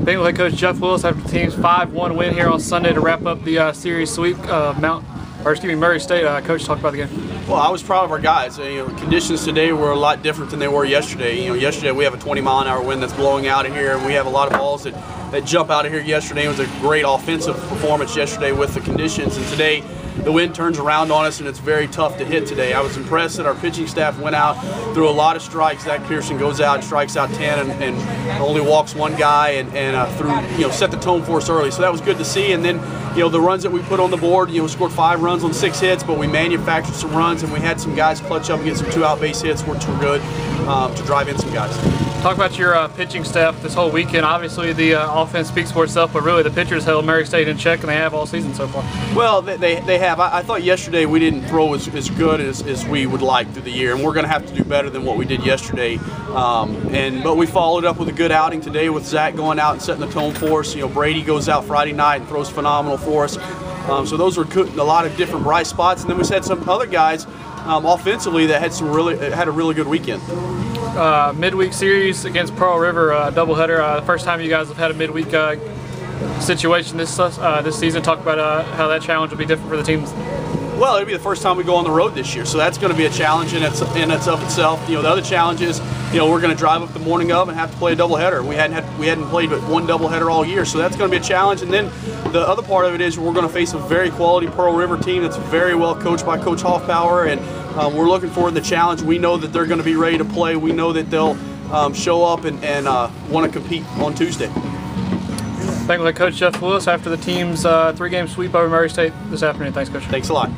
Bengal head coach Jeff Willis after the team's 5-1 win here on Sunday to wrap up the series sweep. Murray State. Coach, talk about the game. Well, I was proud of our guys. Conditions today were a lot different than they were yesterday. Yesterday we have a 20-mile-an-hour wind that's blowing out of here, and we have a lot of balls that jump out of here yesterday. It was a great offensive performance yesterday with the conditions, and today the wind turns around on us and it's very tough to hit today. I was impressed that our pitching staff went out, threw a lot of strikes. Zach Pearson goes out and strikes out 10 and only walks one guy and set the tone for us early. So that was good to see. And then the runs that we put on the board, scored 5 runs on 6 hits, but we manufactured some runs and we had some guys clutch up and get some 2-out base hits, which were good to drive in some guys. Talk about your pitching staff this whole weekend. Obviously the offense speaks for itself, but really the pitchers held Murray State in check, and they have all season so far. Well, they have. I thought yesterday we didn't throw as good as we would like through the year, and we're going to have to do better than what we did yesterday. But we followed up with a good outing today with Zach going out and setting the tone for us. Brady goes out Friday night and throws phenomenal for us. So those were a lot of different bright spots, and then we had some other guys offensively that had a really good weekend. Midweek series against Pearl River, doubleheader. The first time you guys have had a midweek situation this season. Talk about how that challenge will be different for the teams. Well, it'll be the first time we go on the road this year, so that's going to be a challenge in and of itself. The other challenge is, we're going to drive up the morning of and have to play a doubleheader. We hadn't played but one doubleheader all year, so that's going to be a challenge. And then the other part of it is we're going to face a very quality Pearl River team that's very well coached by Coach Hoffbauer, and we're looking forward to the challenge. We know that they're going to be ready to play. We know that they'll show up and want to compete on Tuesday. Thank you, Coach Jeff Willis, after the team's 3-game sweep over Murray State this afternoon. Thanks, Coach. Thanks a lot.